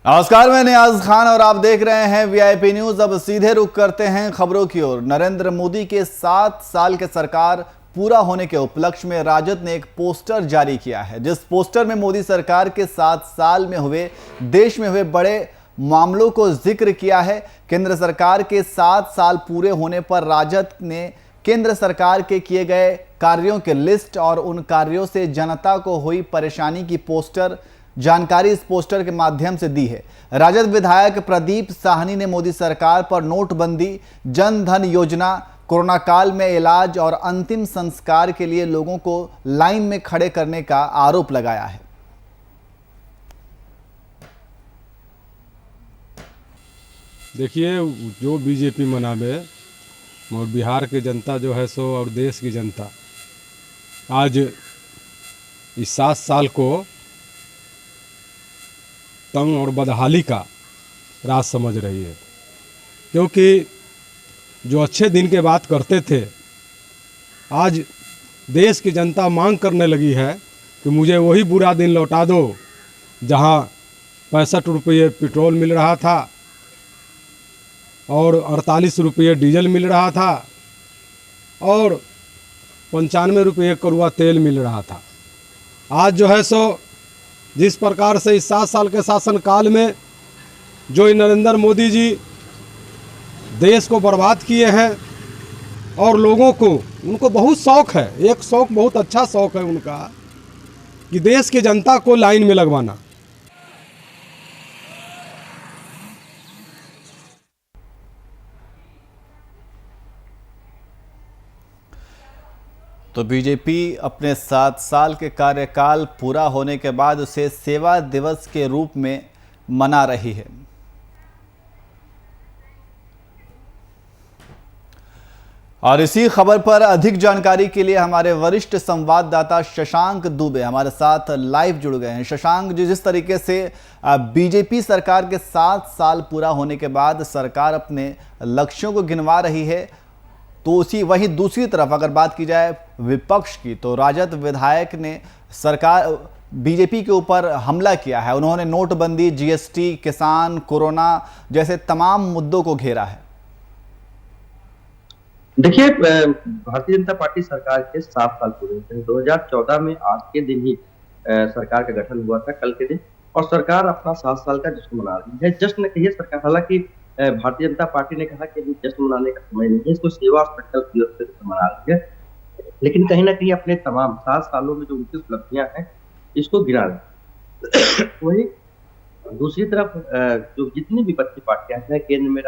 नमस्कार, मैं नियाज खान और आप देख रहे हैं वीआईपी न्यूज। अब सीधे रुख करते हैं खबरों की ओर। नरेंद्र मोदी के 7 साल के सरकार पूरा होने के उपलक्ष्य में राजद ने एक पोस्टर जारी किया है, जिस पोस्टर में मोदी सरकार के 7 साल में हुए देश में हुए बड़े मामलों को जिक्र किया है। केंद्र सरकार के 7 साल पूरे होने पर राजद ने केंद्र सरकार के किए गए कार्यों की लिस्ट और उन कार्यों से जनता को हुई परेशानी की जानकारी इस पोस्टर के माध्यम से दी है। राजद विधायक प्रदीप साहनी ने मोदी सरकार पर नोटबंदी, जन धन योजना, कोरोना काल में इलाज और अंतिम संस्कार के लिए लोगों को लाइन में खड़े करने का आरोप लगाया है। देखिए, जो बीजेपी मनावे और बिहार की जनता जो है सो और देश की जनता आज इस 7 साल को तंग और बदहाली का राज समझ रही है, क्योंकि जो अच्छे दिन के बात करते थे आज देश की जनता मांग करने लगी है कि मुझे वही बुरा दिन लौटा दो जहां 65 रुपये पेट्रोल मिल रहा था और 48 रुपये डीजल मिल रहा था और 95 रुपये कड़वा तेल मिल रहा था। आज जो है सो जिस प्रकार से इस 7 साल के शासनकाल में जो नरेंद्र मोदी जी देश को बर्बाद किए हैं और लोगों को उनको बहुत शौक है, एक शौक बहुत अच्छा शौक है उनका कि देश की जनता को लाइन में लगवाना। तो बीजेपी अपने 7 साल के कार्यकाल पूरा होने के बाद उसे सेवा दिवस के रूप में मना रही है। और इसी खबर पर अधिक जानकारी के लिए हमारे वरिष्ठ संवाददाता शशांक दुबे हमारे साथ लाइव जुड़ गए हैं। शशांक जी, जिस तरीके से बीजेपी सरकार के 7 साल पूरा होने के बाद सरकार अपने लक्ष्यों को गिनवा रही है, तो वहीं दूसरी तरफ अगर बात की जाए विपक्ष की, तो राजद विधायक ने सरकार बीजेपी के ऊपर हमला किया है। उन्होंने नोटबंदी, जीएसटी, किसान, कोरोना जैसे तमाम मुद्दों को घेरा है। देखिए, भारतीय जनता पार्टी सरकार के 7 साल पूरे हुए हैं। 2014 में आज के दिन ही सरकार का गठन हुआ था, कल के दिन, और सरकार अपना 7 साल का जश्न मना रही है। जश्न कहिए सरकार, हालांकि भारतीय जनता पार्टी ने कहा कि जश्न मनाने का समय नहीं है, इसको सेवा और संकल्प दिवस के रूप में मना रही है, लेकिन कहीं ना कहीं अपने तमाम 7 सालों में जो उनकी उपलब्धियां हैं इसको गिना रहे हैं। वही दूसरी तरफ जो जितनी विपक्षी पार्टियां हैं, केंद्र में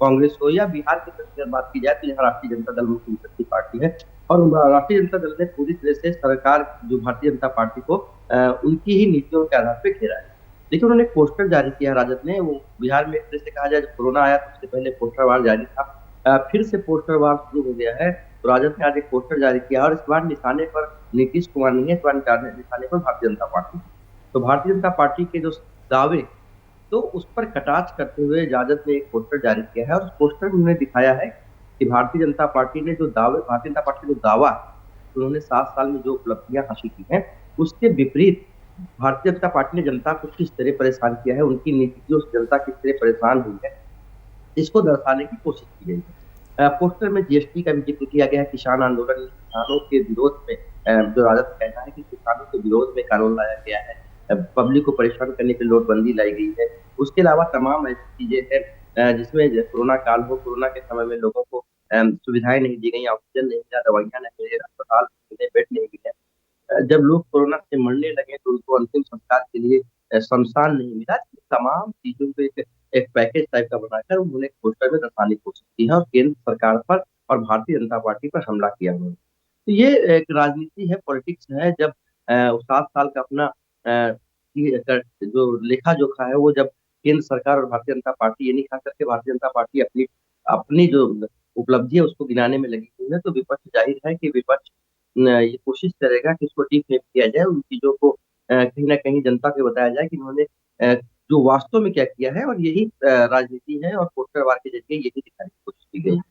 कांग्रेस हो या बिहार की अगर बात की जाए तो यहाँ राष्ट्रीय जनता दल मुख्य विपक्षी पार्टी है, और राष्ट्रीय जनता दल ने पूरी तरह से सरकार जो भारतीय जनता पार्टी को उनकी ही नीतियों के आधार पर घेरा है। देखिए, उन्होंने पोस्टर जारी किया राजद ने। वो बिहार में एक तरह से कहा जाए, जब कोरोना आया तो उससे पहले पोस्टर वार जारी था, फिर से पोस्टर वार शुरू हो गया है। तो राजद ने आज एक पोस्टर जारी किया और इस बार निशाने पर नीतीश कुमार नहीं है, इस बार निशाने पर भारतीय जनता पार्टी। तो भारतीय जनता पार्टी के जो दावे, तो उस पर कटाक्ष करते हुए राजद ने एक पोस्टर जारी किया है और उस पोस्टर में उन्होंने दिखाया है कि भारतीय जनता पार्टी ने जो दावा उन्होंने 7 साल में जो उपलब्धियां हासिल की हैं, उसके विपरीत भारतीय जनता पार्टी ने जनता को किस तरह परेशान किया है, उनकी नीतियों से जनता किस तरह परेशान हुई है, इसको दर्शाने की कोशिश की गई है। पोस्टर में जीएसटी का भी जिक्र किया गया है। किसान आंदोलन, किसानों के विरोध में जो राजद का कहना है कि किसानों के विरोध में कानून लाया गया है, पब्लिक को परेशान करने के लिए नोटबंदी लाई गई है। उसके अलावा तमाम ऐसी चीजें हैं जिसमें कोरोना काल हो, कोरोना के समय में लोगों को सुविधाएं नहीं दी गई, ऑक्सीजन नहीं मिला, दवाइयां नहीं मिली, अस्पताल में बेड नहीं मिले। जब लोग कोरोना से मरने लगे तो उनको अंतिम संस्कार के लिए शमशान नहीं मिला। तमाम चीजों को एक पैकेज टाइप का बनाकर उन्होंने पोस्टर में दर्शाने की कोशिश की है और केंद्र सरकार पर और भारतीय जनता पार्टी पर हमला किया उन्होंने। तो ये एक राजनीति है, पॉलिटिक्स है। जब 7 साल का अपना जो लेखा जोखा है, वो जब केंद्र सरकार और भारतीय जनता पार्टी ये नहीं खा करके भारतीय जनता पार्टी अपनी अपनी जो उपलब्धि है उसको गिनाने में लगी हुई है, तो विपक्ष जाहिर है कि विपक्ष ये कोशिश करेगा कि इसको डीफेम किया जाए, उन चीजों को कहीं ना कहीं जनता को बताया जाए कि उन्होंने जो वास्तव में क्या किया है, और यही राजनीति है और पोस्टर वार के जरिए यही दिखाने की कोशिश की गई है।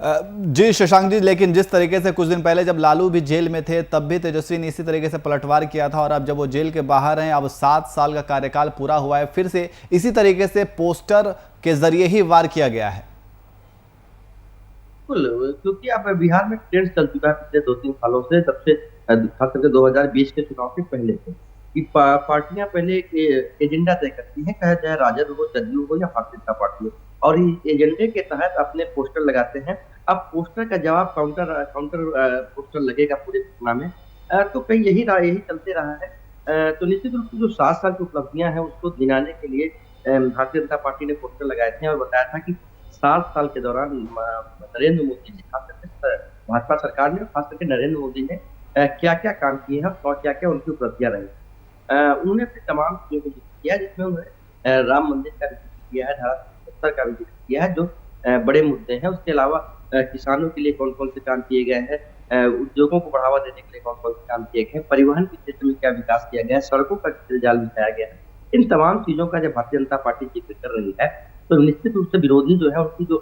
जी शशांक जी, लेकिन जिस तरीके से कुछ दिन पहले जब लालू भी जेल में थे तब भी तेजस्वी ने इसी तरीके से पलटवार किया था, और अब जब वो जेल के बाहर हैं, अब 7 साल का कार्यकाल पूरा हुआ है, फिर से इसी तरीके से पोस्टर के जरिए ही वार किया गया है। बिल्कुल, क्योंकि अब बिहार में ट्रेंड चल चुका है पिछले 2-3 सालों से, तब से खास करके 2020 के चुनाव के पहले से, कि पार्टियां पहले एक एजेंडा तय करती हैं, चाहे चाहे राजद हो, जदयू हो या भारतीय जनता पार्टी हो, और इस एजेंडे के तहत अपने पोस्टर लगाते हैं। अब पोस्टर का जवाब काउंटर काउंटर पोस्टर लगेगा पूरे पटना में, तो कहीं यही चलते रहा है। तो निश्चित रूप से जो 7 साल की उपलब्धियां हैं उसको गिनाने के लिए भारतीय जनता पार्टी ने पोस्टर लगाए थे और बताया था कि 7 साल के दौरान नरेंद्र मोदी जी, खास करके भाजपा सरकार ने, खास करके नरेंद्र मोदी ने क्या-क्या काम किए हैं और क्या-क्या उनकी उपलब्धियां रही। उन्होंने अपने तमाम चीज़ों को जिक्र किया, जिसमें उन्होंने राम मंदिर का भी जिक्र किया है, धारा 370 का भी जिक्र किया है, जो बड़े मुद्दे हैं। उसके अलावा किसानों के लिए कौन-कौन से काम किए गए हैं, उद्योगों को बढ़ावा देने के लिए कौन-कौन से काम किए गए हैं, परिवहन के क्षेत्र में क्या विकास किया गया है, सड़कों का किस जाल बिछाया गया है। इन तमाम चीज़ों का जब भारतीय जनता पार्टी जिक्र कर रही है, तो निश्चित रूप से विरोधी जो है उनकी जो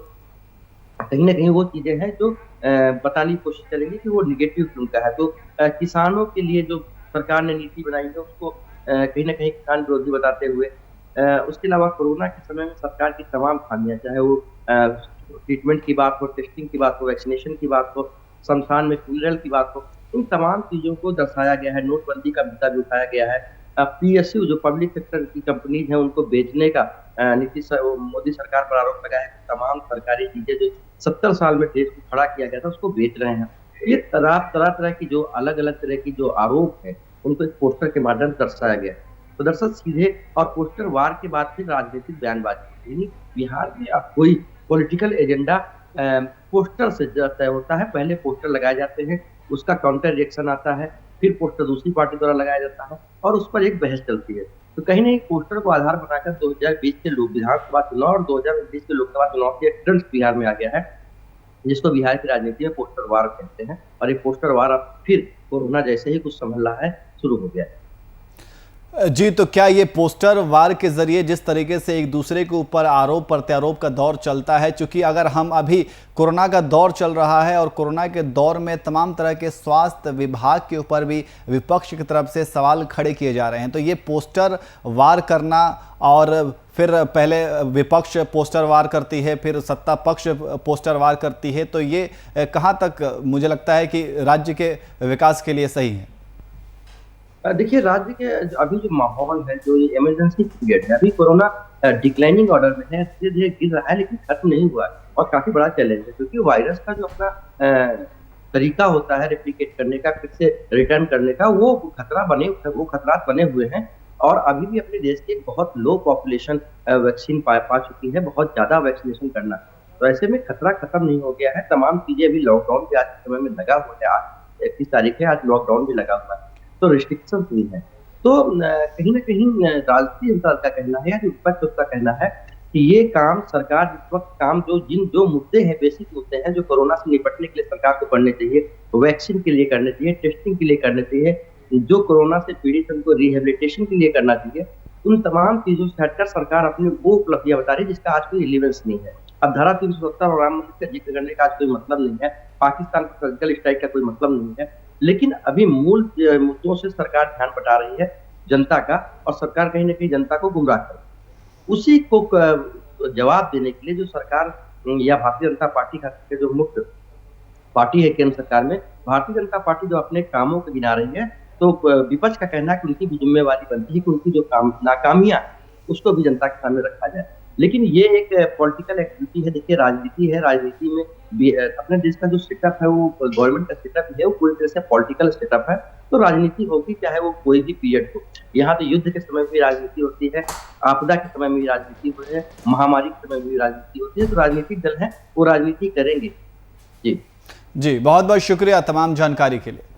कहीं न कहीं वो चीज़ें हैं जो बताने की कोशिश करेंगे कि वो नेगेटिव क्यों का है। तो किसानों के लिए जो सरकार ने नीति बनाई है उसको कहीं न कहीं किसान विरोधी बताते हुए, उसके अलावा कोरोना के समय में सरकार की तमाम खामियाँ, चाहे वो ट्रीटमेंट की बात हो, टेस्टिंग की बात हो, वैक्सीनेशन की बात हो, शमशान में फ्यूनरल की बात हो, इन तमाम चीज़ों को दर्शाया गया है। नोटबंदी का मुद्दा भी उठाया गया है। पीएसयू जो पब्लिक सेक्टर की कंपनीज़ हैं उनको बेचने का मोदी सरकार पर आरोप लगा है कि तमाम सरकारी चीज़ें जो 70 साल में देश को खड़ा किया गया था उसको बेच रहे हैं। ये तरह-तरह की जो अलग-अलग तरह की जो आरोप है, उनको एक पोस्टर के माध्यम से दर्शाया गया है। तो दरअसल सीधे और पोस्टर वार के बाद फिर राजनीतिक बयानबाज़ी, यानी बिहार में अब कोई पॉलिटिकल एजेंडा पोस्टर से तय होता है। पहले पोस्टर लगाए जाते हैं, उसका काउंटर रिएक्शन आता है, फिर पोस्टर दूसरी पार्टी द्वारा लगाया जाता है और उस पर एक बहस चलती है। तो कहीं न कहीं पोस्टर को आधार बनाकर 2020 के लोक विधानसभा चुनाव और 2019 के लोकसभा चुनाव के ट्रेंड बिहार में आ गया है, जिसको बिहार की राजनीति में पोस्टर वार कहते हैं, और ये पोस्टर वार अब फिर कोरोना जैसे ही कुछ संभल रहा है, शुरू हो गया है। जी, तो क्या ये पोस्टर वार के जरिए जिस तरीके से एक दूसरे के ऊपर आरोप प्रत्यारोप का दौर चलता है, चूंकि अगर हम अभी कोरोना का दौर चल रहा है और कोरोना के दौर में तमाम तरह के स्वास्थ्य विभाग के ऊपर भी विपक्ष की तरफ से सवाल खड़े किए जा रहे हैं, तो ये पोस्टर वार करना, और फिर पहले विपक्ष पोस्टर वार करती है, फिर सत्ता पक्ष पोस्टर वार करती है, तो ये कहाँ तक मुझे लगता है कि राज्य के विकास के लिए सही है? देखिए, राज्य के अभी जो माहौल है, जो ये इमरजेंसी पीरियड है, अभी कोरोना डिक्लाइनिंग ऑर्डर में है, धीरे-धीरे गिर रहा है, लेकिन खत्म नहीं हुआ है और काफ़ी बड़ा चैलेंज है, क्योंकि वायरस का जो अपना तरीका होता है रेप्लिकेट करने का, फिर से रिटर्न करने का, वो खतरात बने हुए हैं और अभी भी अपने देश की बहुत लो पॉपुलेशन वैक्सीन पा चुकी है, बहुत ज़्यादा वैक्सीनेशन करना। तो ऐसे में खतरा खत्म नहीं हो गया है, तमाम चीज़ें अभी लॉकडाउन भी आज के समय में लगा हुआ है, आज 31 तारीख है, आज लॉकडाउन भी लगा हुआ है। तो रिस्ट्रिक्शंस भी हैं। तो कहीं न कहीं राजनीति जनता का कहना है या जो विपक्ष उसका कहना है कि ये काम सरकार इस वक़्त काम जो मुद्दे हैं, बेसिक मुद्दे हैं, जो कोरोना से निपटने के लिए सरकार को करने चाहिए, वैक्सीन के लिए करने चाहिए, टेस्टिंग के लिए करने चाहिए, जो कोरोना से पीड़ित हैं उनको रिहैबिलिटेशन के लिए करना चाहिए, उन तमाम चीज़ों से हटकर सरकार अपनी वो उपलब्धियाँ बता रही है जिसका आज कोई रिलेवेंस नहीं है। अब धारा 370 और राम मंदिर का जिक्र करने का आज कोई मतलब नहीं है, पाकिस्तान का सर्जिकल स्ट्राइक का कोई मतलब नहीं है। लेकिन अभी मूल मुद्दों से सरकार ध्यान बटा रही है जनता का, और सरकार कहीं न कहीं जनता को गुमराह कर रही है। उसी को जवाब देने के लिए जो सरकार या भारतीय जनता पार्टी खास करके जो मुख्य पार्टी है केंद्र सरकार में, भारतीय जनता पार्टी जो अपने कामों को गिना रही है, तो विपक्ष का कहना है कि उनकी भी ज़िम्मेवारी बनती है कि उनकी जो नाकामियाँ उसको भी जनता के सामने रखा जाए। लेकिन ये एक पॉलिटिकल एक्टिविटी है, देखिए राजनीति है, राजनीति में भी अपने देश का जो सेटअप है, वो गवर्नमेंट का सेटअप है, वो पूरी तरह से पॉलिटिकल सेटअप है। तो राजनीति होगी चाहे वो कोई भी पीरियड हो। यहाँ तो युद्ध के समय में भी राजनीति होती है, आपदा के समय में भी राजनीति होती है, महामारी के समय में भी राजनीति होती है, तो राजनीतिक दल हैं, वो राजनीति करेंगे। जी। जी, बहुत-बहुत शुक्रिया तमाम जानकारी के लिए।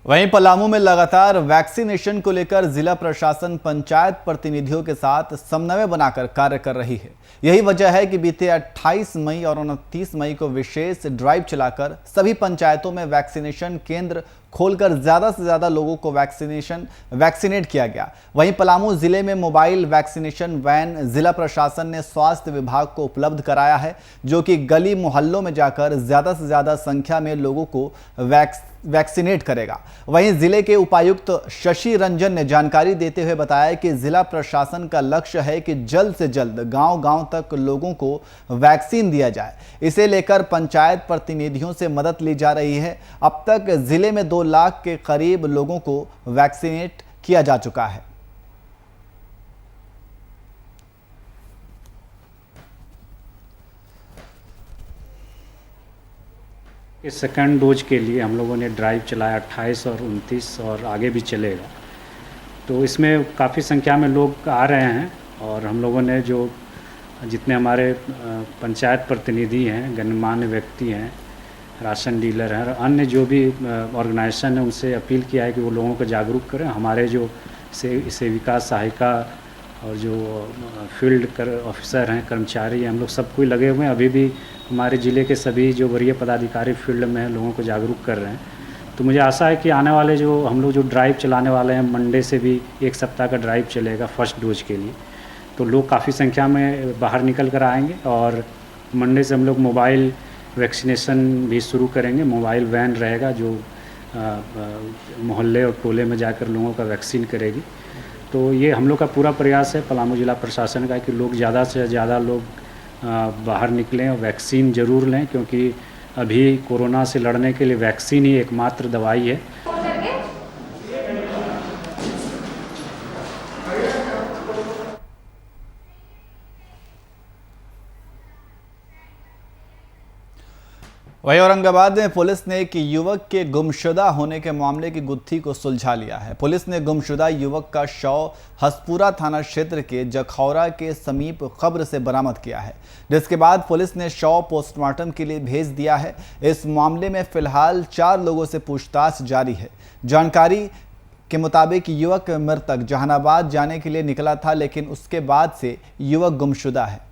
वहीं पलामू में लगातार वैक्सीनेशन को लेकर जिला प्रशासन पंचायत प्रतिनिधियों के साथ समन्वय बनाकर कार्य कर रही है। यही वजह है कि बीते 28 मई और 29 मई को विशेष ड्राइव चलाकर सभी पंचायतों में वैक्सीनेशन केंद्र खोलकर ज्यादा से ज्यादा लोगों को वैक्सीनेट किया गया। वहीं पलामू जिले में मोबाइल वैक्सीनेशन वैन जिला प्रशासन ने स्वास्थ्य विभाग को उपलब्ध कराया है, जो कि गली मोहल्लों में जाकर ज्यादा से ज्यादा संख्या में लोगों को वैक्सीनेट करेगा। वहीं जिले के उपायुक्त शशि रंजन ने जानकारी देते हुए बताया कि जिला प्रशासन का लक्ष्य है कि जल्द से जल्द गांव-गांव तक लोगों को वैक्सीन दिया जाए। इसे लेकर पंचायत प्रतिनिधियों से मदद ली जा रही है। अब तक जिले में 2 लाख के करीब लोगों को वैक्सीनेट किया जा चुका है। इस सेकंड डोज के लिए हम लोगों ने ड्राइव चलाया 28 और 29 और आगे भी चलेगा। तो इसमें काफ़ी संख्या में लोग आ रहे हैं और हम लोगों ने जो जितने हमारे पंचायत प्रतिनिधि हैं, गणमान्य व्यक्ति हैं, राशन डीलर हैं और अन्य जो भी ऑर्गेनाइजेशन है, उनसे अपील किया है कि वो लोगों को जागरूक करें। हमारे जो सेविका, सहायिका और जो फील्ड ऑफिसर हैं, कर्मचारी हैं, हम लोग सब कोई लगे हुए हैं। अभी भी हमारे ज़िले के सभी जो वरीय पदाधिकारी फील्ड में हैं, लोगों को जागरूक कर रहे हैं। तो मुझे आशा है कि आने वाले हम लोग जो ड्राइव चलाने वाले हैं, मंडे से भी 1 सप्ताह का ड्राइव चलेगा फर्स्ट डोज के लिए। तो लोग काफ़ी संख्या में बाहर निकल कर आएंगे और मंडे से हम लोग मोबाइल वैक्सीनेशन भी शुरू करेंगे। मोबाइल वैन रहेगा जो मोहल्ले और टोले में जाकर लोगों का वैक्सीन करेगी। तो ये हम लोग का पूरा प्रयास है पलामू जिला प्रशासन का कि लोग ज़्यादा से ज़्यादा लोग बाहर निकलें और वैक्सीन ज़रूर लें, क्योंकि अभी कोरोना से लड़ने के लिए वैक्सीन ही एकमात्र दवाई है। वहीं औरंगाबाद में पुलिस ने एक युवक के गुमशुदा होने के मामले की गुत्थी को सुलझा लिया है। पुलिस ने गुमशुदा युवक का शव हसपुरा थाना क्षेत्र के जखौरा के समीप कब्र से बरामद किया है, जिसके बाद पुलिस ने शव पोस्टमार्टम के लिए भेज दिया है। इस मामले में फिलहाल 4 लोगों से पूछताछ जारी है। जानकारी के मुताबिक युवक मृतक जहानाबाद जाने के लिए निकला था, लेकिन उसके बाद से युवक गुमशुदा है।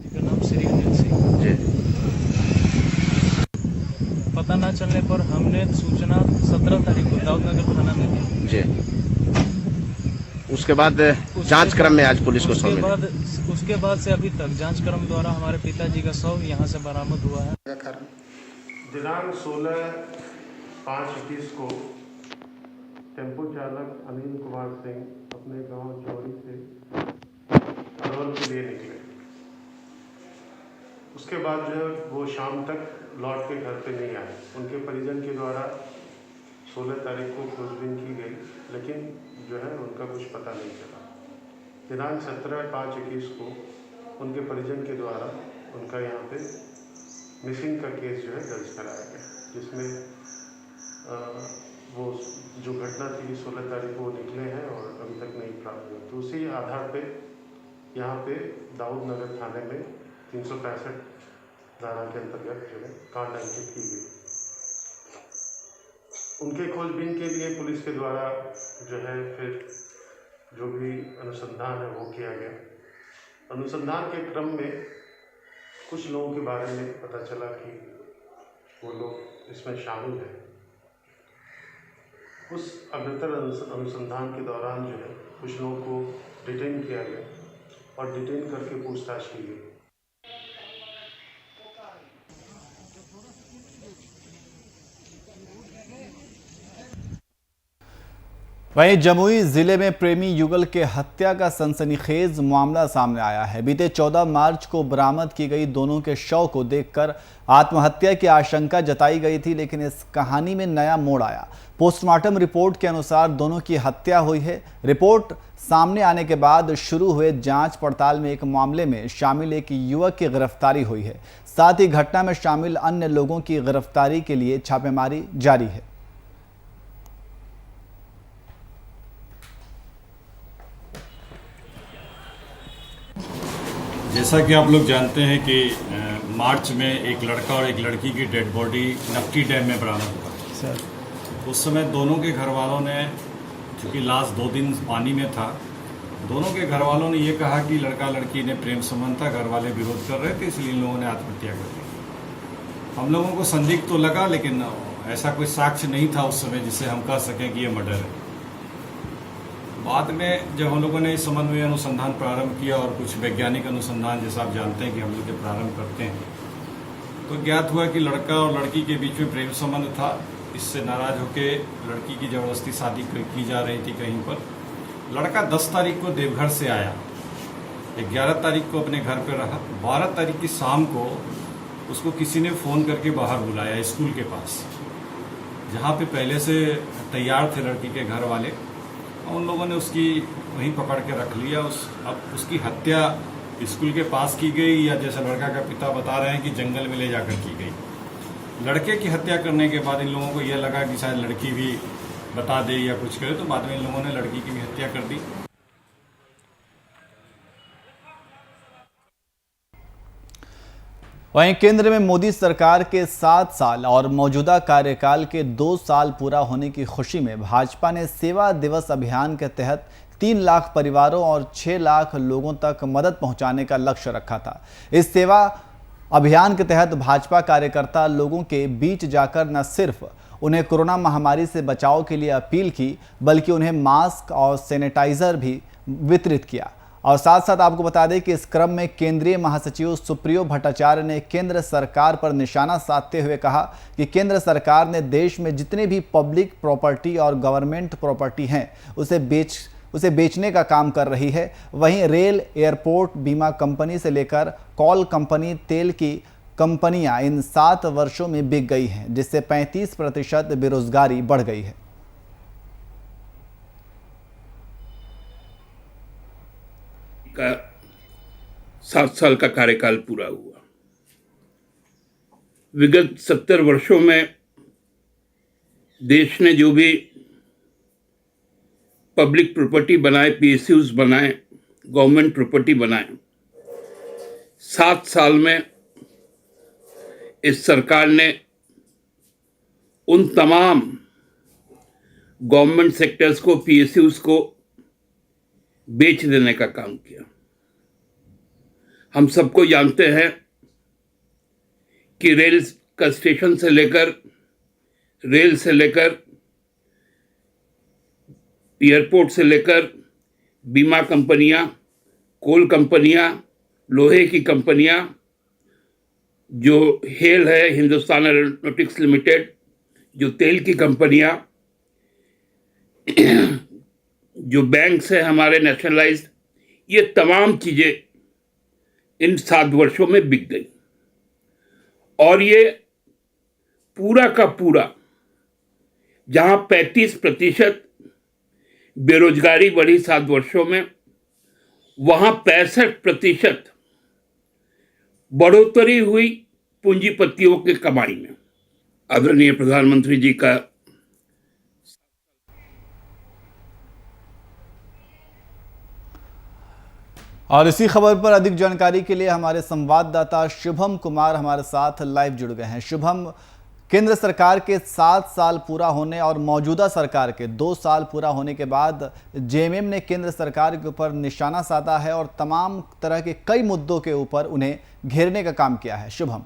का नाम श्री अनिल सिंह जी। पता न चलने पर हमने सूचना 17 तारीख को दाऊदनगर थाना में दी जी। उसके बाद जांच क्रम में आज पुलिस को शव मिला। उसके बाद से अभी तक जांच क्रम द्वारा हमारे पिताजी का शव यहाँ से बरामद हुआ है। दिनांक 16/5/21 को टेम्पो चालक अनिल कुमार सिंह अपने गांव चौरी से अरवल के लिए निकले। उसके बाद जो है वो शाम तक लौट के घर पे नहीं आए। उनके परिजन के द्वारा 16 तारीख को खोजबीन की गई, लेकिन जो है उनका कुछ पता नहीं चला। दिनांक 17/5/21 को उनके परिजन के द्वारा उनका यहाँ पे मिसिंग का केस जो है दर्ज कराया गया, जिसमें वो जो घटना थी 16 तारीख को निकले हैं और अभी तक नहीं प्राप्त हुआ। तो उसी आधार पे यहाँ पे दाऊदनगर थाने में 365 धारा के अंतर्गत जो है कांड अंकित की गई। उनके खोजबीन के लिए पुलिस के द्वारा जो है फिर जो भी अनुसंधान है वो किया गया। अनुसंधान के क्रम में कुछ लोगों के बारे में पता चला कि वो लोग इसमें शामिल हैं। उस अग्रतर अनुसंधान के दौरान जो है कुछ लोगों को डिटेन किया गया और डिटेन करके पूछताछ की गई। वहीं जमुई जिले में प्रेमी युगल के हत्या का सनसनीखेज मामला सामने आया है। बीते 14 मार्च को बरामद की गई दोनों के शव को देखकर आत्महत्या की आशंका जताई गई थी, लेकिन इस कहानी में नया मोड़ आया। पोस्टमार्टम रिपोर्ट के अनुसार दोनों की हत्या हुई है। रिपोर्ट सामने आने के बाद शुरू हुए जांच पड़ताल में एक मामले में शामिल एक युवक की गिरफ्तारी हुई है। साथ ही घटना में शामिल अन्य लोगों की गिरफ्तारी के लिए छापेमारी जारी है। जैसा कि आप लोग जानते हैं कि मार्च में एक लड़का और एक लड़की की डेड बॉडी नकटी डैम में बरामद हुआ सर। उस समय दोनों के घर वालों ने, चूँकि लास्ट 2 दिन पानी में था, दोनों के घर वालों ने ये कहा कि लड़का लड़की ने प्रेम संबंध था, घर वाले विरोध कर रहे थे, इसलिए इन लोगों ने आत्महत्या कर दी। हम लोगों को संदिग्ध तो लगा, लेकिन ऐसा कोई साक्ष्य नहीं था उस समय जिससे हम कह सकें कि ये मर्डर है। बाद में जब हम लोगों ने इस संबंध में अनुसंधान प्रारंभ किया और कुछ वैज्ञानिक अनुसंधान, जैसा आप जानते हैं कि हम लोग के प्रारंभ करते हैं, तो ज्ञात हुआ कि लड़का और लड़की के बीच में प्रेम संबंध था। इससे नाराज होकर लड़की की जबरदस्ती शादी की जा रही थी कहीं पर। लड़का 10 तारीख को देवघर से आया, 11 तारीख को अपने घर पर रहा, 12 तारीख की शाम को उसको किसी ने फ़ोन करके बाहर बुलाया स्कूल के पास, जहाँ पे पहले से तैयार थे लड़की के घर वाले। और उन लोगों ने उसकी वहीं पकड़ के रख लिया। अब उसकी हत्या स्कूल के पास की गई, या जैसे लड़का का पिता बता रहे हैं कि जंगल में ले जाकर की गई। लड़के की हत्या करने के बाद इन लोगों को यह लगा कि शायद लड़की भी बता दे या कुछ करे, तो बाद में इन लोगों ने लड़की की भी हत्या कर दी। वहीं केंद्र में मोदी सरकार के 7 साल और मौजूदा कार्यकाल के 2 साल पूरा होने की खुशी में भाजपा ने सेवा दिवस अभियान के तहत 3 लाख परिवारों और 6 लाख लोगों तक मदद पहुंचाने का लक्ष्य रखा था। इस सेवा अभियान के तहत भाजपा कार्यकर्ता लोगों के बीच जाकर न सिर्फ उन्हें कोरोना महामारी से बचाव के लिए अपील की, बल्कि उन्हें मास्क और सैनिटाइजर भी वितरित किया। और साथ साथ आपको बता दें कि इस क्रम में केंद्रीय महासचिव सुप्रियो भट्टाचार्य ने केंद्र सरकार पर निशाना साधते हुए कहा कि केंद्र सरकार ने देश में जितने भी पब्लिक प्रॉपर्टी और गवर्नमेंट प्रॉपर्टी हैं उसे बेचने का काम कर रही है। वहीं रेल, एयरपोर्ट, बीमा कंपनी से लेकर कॉल कंपनी, तेल की कंपनियां इन 7 वर्षों में बिक गई हैं, जिससे 35% बेरोजगारी बढ़ गई है। का 7 साल का कार्यकाल पूरा हुआ। विगत 70 वर्षों में देश ने जो भी पब्लिक प्रॉपर्टी बनाए, पीएसयूज बनाए, गवर्नमेंट प्रॉपर्टी बनाए, 7 साल में इस सरकार ने उन तमाम गवर्नमेंट सेक्टर्स को, पीएसयूज को बेच देने का काम किया। हम सबको जानते हैं कि रेल का स्टेशन से लेकर, रेल से लेकर, एयरपोर्ट से लेकर, बीमा कंपनियां, कोल कंपनियां, लोहे की कंपनियां, जो हेल है हिंदुस्तान एरोनॉटिक्स लिमिटेड, जो तेल की कंपनियां, जो बैंक है हमारे नेशनलाइज्ड, ये तमाम चीजें इन 7 वर्षों में बिक गई। और ये पूरा का पूरा, जहां 35% बेरोजगारी बढ़ी 7 वर्षों में, वहां 65% बढ़ोतरी हुई पूंजीपतियों की कमाई में। आदरणीय प्रधानमंत्री जी का और इसी खबर पर अधिक जानकारी के लिए हमारे संवाददाता शुभम कुमार हमारे साथ लाइव जुड़ गए हैं। शुभम, केंद्र सरकार के 7 साल पूरा होने और मौजूदा सरकार के 2 साल पूरा होने के बाद जेएमएम ने केंद्र सरकार के ऊपर निशाना साधा है और तमाम तरह के कई मुद्दों के ऊपर उन्हें घेरने का काम किया है। शुभम।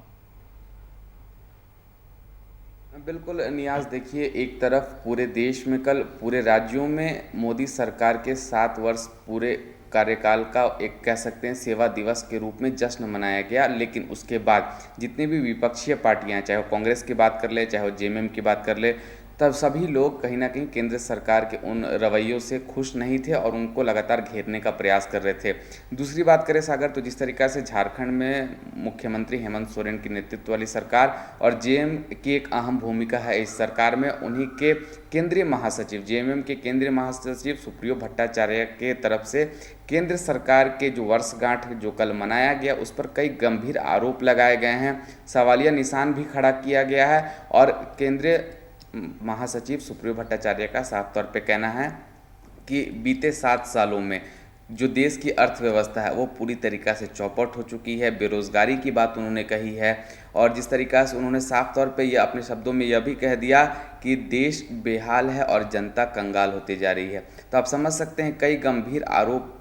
बिल्कुल नियाज, देखिए, एक तरफ पूरे देश में, कल पूरे राज्यों में मोदी सरकार के 7 वर्ष पूरे कार्यकाल का एक कह सकते हैं सेवा दिवस के रूप में जश्न मनाया गया। लेकिन उसके बाद जितने भी विपक्षीय पार्टियां, चाहे वो कांग्रेस की बात कर ले, चाहे वो जेएमएम की बात कर ले, तब सभी लोग कहीं ना कहीं केंद्र सरकार के उन रवैयों से खुश नहीं थे और उनको लगातार घेरने का प्रयास कर रहे थे। दूसरी बात करें सागर, तो जिस तरीक़ा से झारखंड में मुख्यमंत्री हेमंत सोरेन की नेतृत्व वाली सरकार और जेएम की एक अहम भूमिका है इस सरकार में, उन्हीं के केंद्रीय महासचिव, जेएमएम के केंद्रीय महासचिव सुप्रियो भट्टाचार्य के तरफ से केंद्र सरकार के जो वर्षगांठ जो कल मनाया गया, उस पर कई गंभीर आरोप लगाए गए हैं, सवालिया निशान भी खड़ा किया गया है। और केंद्रीय महासचिव सुप्रियो भट्टाचार्य का साफ तौर पे कहना है कि बीते 7 सालों में जो देश की अर्थव्यवस्था है वो पूरी तरीक़ा से चौपट हो चुकी है। बेरोज़गारी की बात उन्होंने कही है और जिस तरीक़ा से उन्होंने साफ तौर पे ये अपने शब्दों में यह भी कह दिया कि देश बेहाल है और जनता कंगाल होती जा रही है। तो आप समझ सकते हैं कई गंभीर आरोप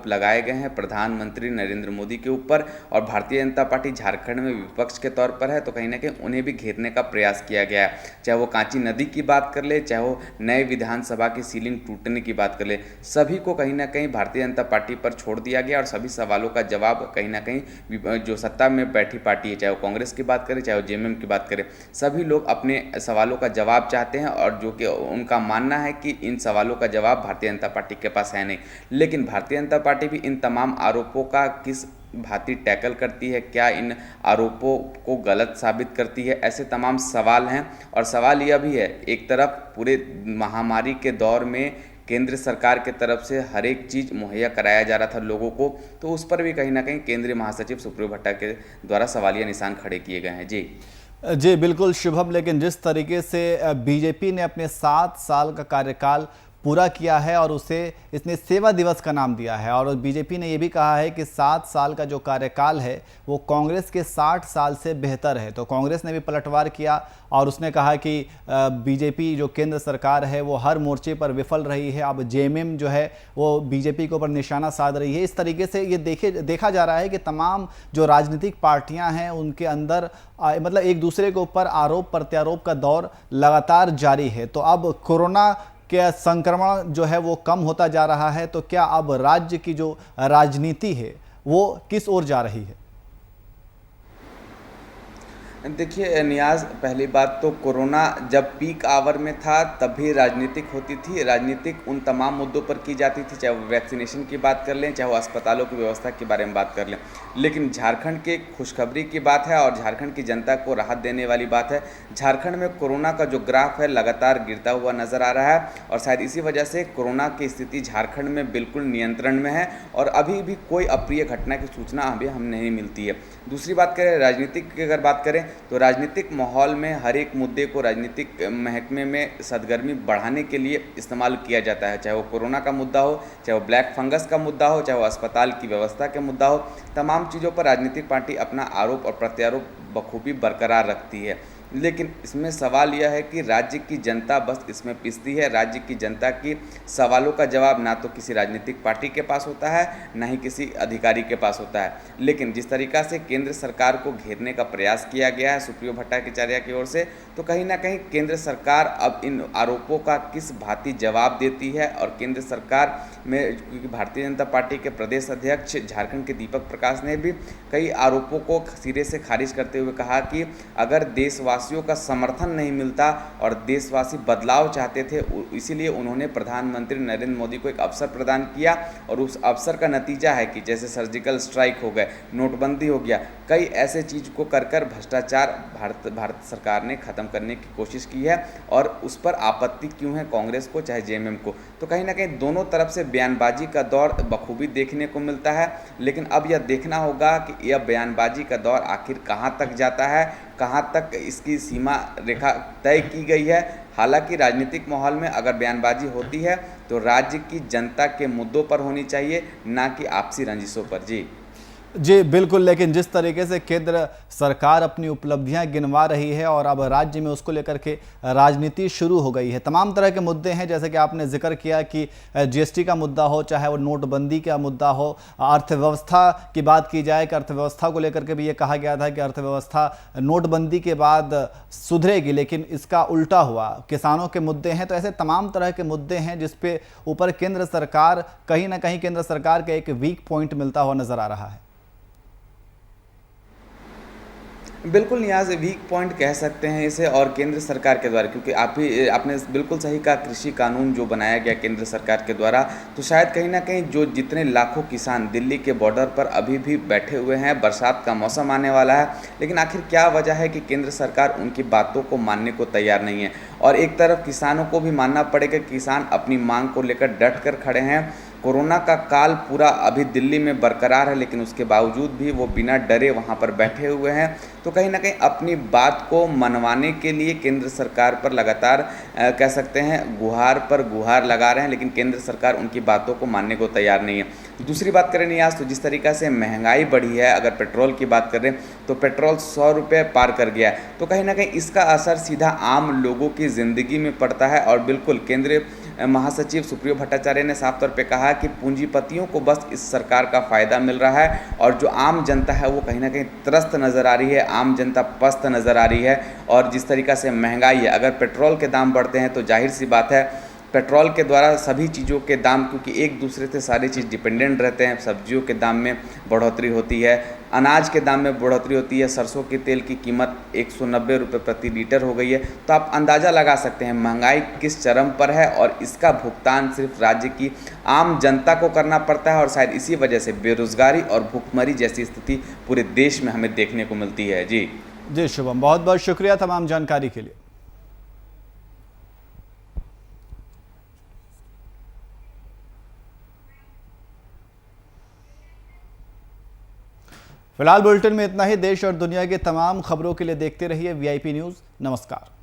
लगाए गए हैं प्रधानमंत्री नरेंद्र मोदी के ऊपर और भारतीय जनता पार्टी झारखंड में विपक्ष के तौर पर है तो कहीं ना कहीं उन्हें भी घेरने का प्रयास किया गया है। चाहे वो कांची नदी की बात कर ले, चाहे वो नए विधानसभा की सीलिंग टूटने की बात कर ले, सभी को कहीं ना कहीं भारतीय जनता पार्टी पर छोड़ दिया गया और सभी सवालों का जवाब कहीं ना कहीं जो सत्ता में बैठी पार्टी है, चाहे वो कांग्रेस की बात करें चाहे वो जेएमएम की बात करें, सभी लोग अपने सवालों का जवाब चाहते हैं और जो कि उनका मानना है कि इन सवालों का जवाब भारतीय जनता पार्टी के पास है नहीं। लेकिन भारतीय जनता पार्टी भी इन तमाम आरोपों का किस भांति टैकल करती है, क्या इन आरोपों को गलत साबित करती है, ऐसे तमाम सवाल हैं। और सवाल यह भी है, एक तरफ पूरे महामारी के दौर में केंद्र सरकार के तरफ से हर एक चीज़ मुहैया कराया जा रहा था लोगों को, तो उस पर भी कहीं ना कहीं केंद्रीय महासचिव सुप्रियो भट्टा के द्वारा सवालिया निशान खड़े किए गए हैं। जी बिल्कुल शुभम, लेकिन जिस तरीके से बीजेपी ने अपने 7 साल का कार्यकाल पूरा किया है और उसे इसने सेवा दिवस का नाम दिया है और बीजेपी ने यह भी कहा है कि 7 साल का जो कार्यकाल है वो कांग्रेस के 60 साल से बेहतर है, तो कांग्रेस ने भी पलटवार किया और उसने कहा कि बीजेपी जो केंद्र सरकार है वो हर मोर्चे पर विफल रही है। अब जेएमएम जो है वो बीजेपी के ऊपर निशाना साध रही है। इस तरीके से ये देखा जा रहा है कि तमाम जो राजनीतिक पार्टियां हैं उनके अंदर मतलब एक दूसरे के ऊपर आरोप प्रत्यारोप का दौर लगातार जारी है। तो अब कोरोना के संक्रमण जो है वो कम होता जा रहा है, तो क्या अब राज्य की जो राजनीति है वो किस ओर जा रही है? देखिए नियाज, पहली बात तो कोरोना जब पीक आवर में था तभी राजनीतिक होती थी, राजनीतिक उन तमाम मुद्दों पर की जाती थी, चाहे वो वैक्सीनेशन की बात कर लें, चाहे वो अस्पतालों की व्यवस्था के बारे में बात कर लें। लेकिन झारखंड की खुशखबरी की बात है और झारखंड की जनता को राहत देने वाली बात है, झारखंड में कोरोना का जो ग्राफ है लगातार गिरता हुआ नजर आ रहा है और शायद इसी वजह से कोरोना की स्थिति झारखंड में बिल्कुल नियंत्रण में है और अभी भी कोई अप्रिय घटना की सूचना अभी हमें नहीं मिलती है। दूसरी बात करें राजनीतिक की, अगर बात करें तो राजनीतिक माहौल में हर एक मुद्दे को राजनीतिक महकमे में सरगर्मी बढ़ाने के लिए इस्तेमाल किया जाता है, चाहे वो कोरोना का मुद्दा हो, चाहे वो ब्लैक फंगस का मुद्दा हो, चाहे वो अस्पताल की व्यवस्था का मुद्दा हो, तमाम चीज़ों पर राजनीतिक पार्टी अपना आरोप और प्रत्यारोप बखूबी बरकरार रखती है। लेकिन इसमें सवाल यह है कि राज्य की जनता बस इसमें पिसती है। राज्य की जनता की सवालों का जवाब ना तो किसी राजनीतिक पार्टी के पास होता है, ना ही किसी अधिकारी के पास होता है। लेकिन जिस तरीक़ा से केंद्र सरकार को घेरने का प्रयास किया गया है सुप्रियो भट्टाचार्य की ओर से, तो कहीं ना कहीं केंद्र सरकार अब इन आरोपों का किस भांति जवाब देती है। और केंद्र सरकार में क्योंकि भारतीय जनता पार्टी के प्रदेश अध्यक्ष झारखंड के दीपक प्रकाश ने भी कई आरोपों को सिरे से खारिज करते हुए कहा कि अगर देशवासियों का समर्थन नहीं मिलता और देशवासी बदलाव चाहते थे, इसीलिए उन्होंने प्रधानमंत्री नरेंद्र मोदी को एक अवसर प्रदान किया और उस अवसर का नतीजा है कि जैसे सर्जिकल स्ट्राइक हो गए, नोटबंदी हो गया, कई ऐसे चीज़ को कर भ्रष्टाचार भारत सरकार ने ख़त्म करने की कोशिश की है। और उस पर आपत्ति क्यों है कांग्रेस को चाहे जेएमएम को, तो कहीं ना कहीं दोनों तरफ से बयानबाजी का दौर बखूबी देखने को मिलता है। लेकिन अब यह देखना होगा कि यह बयानबाजी का दौर आखिर कहाँ तक जाता है, कहाँ तक इसकी सीमा रेखा तय की गई है। हालांकि राजनीतिक माहौल में अगर बयानबाजी होती है तो राज्य की जनता के मुद्दों पर होनी चाहिए, ना कि आपसी रंजिशों पर। जी बिल्कुल, लेकिन जिस तरीके से केंद्र सरकार अपनी उपलब्धियां गिनवा रही है और अब राज्य में उसको लेकर के राजनीति शुरू हो गई है, तमाम तरह के मुद्दे हैं जैसे कि आपने जिक्र किया कि जीएसटी का मुद्दा हो, चाहे वो नोटबंदी का मुद्दा हो, अर्थव्यवस्था की बात की जाए कि अर्थव्यवस्था को लेकर के भी ये कहा गया था कि अर्थव्यवस्था नोटबंदी के बाद सुधरेगी, लेकिन इसका उल्टा हुआ। किसानों के मुद्दे हैं, तो ऐसे तमाम तरह के मुद्दे हैं जिसपे ऊपर केंद्र सरकार कहीं ना कहीं केंद्र सरकार का एक वीक पॉइंट मिलता हुआ नजर आ रहा है। बिल्कुल नियाज, वीक पॉइंट कह सकते हैं इसे और केंद्र सरकार के द्वारा, क्योंकि आपने बिल्कुल सही कहा, कृषि कानून जो बनाया गया केंद्र सरकार के द्वारा, तो शायद कहीं ना कहीं जो जितने लाखों किसान दिल्ली के बॉर्डर पर अभी भी बैठे हुए हैं, बरसात का मौसम आने वाला है, लेकिन आखिर क्या वजह है कि केंद्र सरकार उनकी बातों को मानने को तैयार नहीं है। और एक तरफ किसानों को भी मानना पड़ेगा, किसान अपनी मांग को लेकर डट कर खड़े हैं। कोरोना का काल पूरा अभी दिल्ली में बरकरार है, लेकिन उसके बावजूद भी वो बिना डरे वहाँ पर बैठे हुए हैं। तो कहीं ना कहीं अपनी बात को मनवाने के लिए केंद्र सरकार पर लगातार कह सकते हैं गुहार पर गुहार लगा रहे हैं, लेकिन केंद्र सरकार उनकी बातों को मानने को तैयार नहीं है। दूसरी बात करें नियाज़, तो जिस तरीक़ा से महंगाई बढ़ी है, अगर पेट्रोल की बात करें तो पेट्रोल 100 रुपये पार कर गया है। तो कहीं ना कहीं इसका असर सीधा आम लोगों की ज़िंदगी में पड़ता है। और बिल्कुल केंद्रीय महासचिव सुप्रियो भट्टाचार्य ने साफ तौर पे कहा कि पूंजीपतियों को बस इस सरकार का फ़ायदा मिल रहा है और जो आम जनता है वो कहीं ना कहीं त्रस्त नज़र आ रही है, आम जनता पस्त नज़र आ रही है। और जिस तरीक़ा से महंगाई है, अगर पेट्रोल के दाम बढ़ते हैं तो जाहिर सी बात है पेट्रोल के द्वारा सभी चीज़ों के दाम, क्योंकि एक दूसरे से सारी चीज़ डिपेंडेंट रहते हैं, सब्जियों के दाम में बढ़ोतरी होती है, अनाज के दाम में बढ़ोतरी होती है, सरसों के तेल की कीमत 190 रुपये प्रति लीटर हो गई है। तो आप अंदाज़ा लगा सकते हैं महंगाई किस चरम पर है और इसका भुगतान सिर्फ राज्य की आम जनता को करना पड़ता है। और शायद इसी वजह से बेरोज़गारी और भुखमरी जैसी स्थिति पूरे देश में हमें देखने को मिलती है। जी शुभम, बहुत बहुत शुक्रिया तमाम जानकारी के लिए। फिलहाल बुलेटिन में इतना ही। देश और दुनिया की तमाम खबरों के लिए देखते रहिए VIP न्यूज़। नमस्कार।